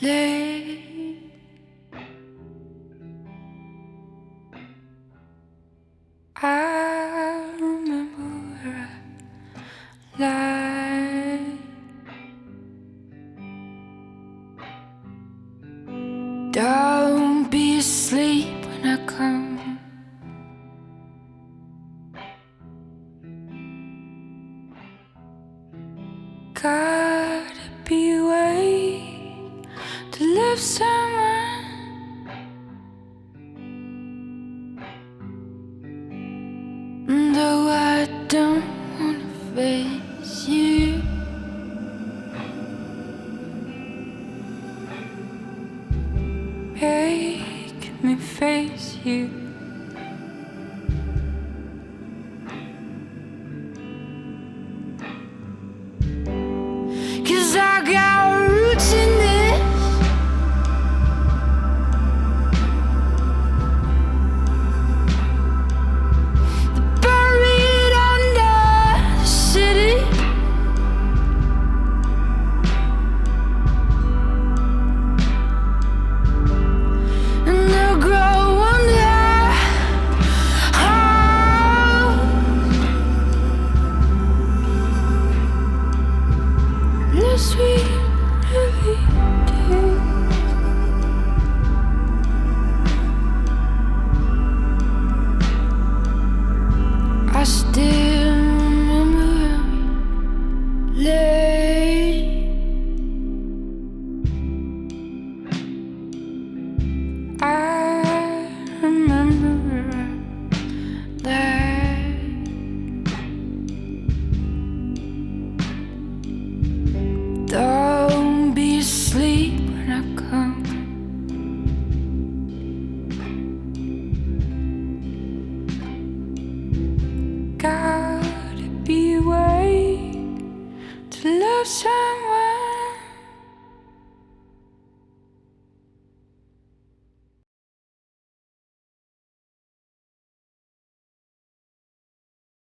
late. I remember where I lie. Don't be asleep when I come. Gotta be awake to love someone. Though I don't wanna face you, make me face you. Cause I got roots in this. They're buried under the city. And they'll grow under how unless we really do. I still remember when we lay. I remember that. Don't be asleep when I come. Gotta be awake to love someone.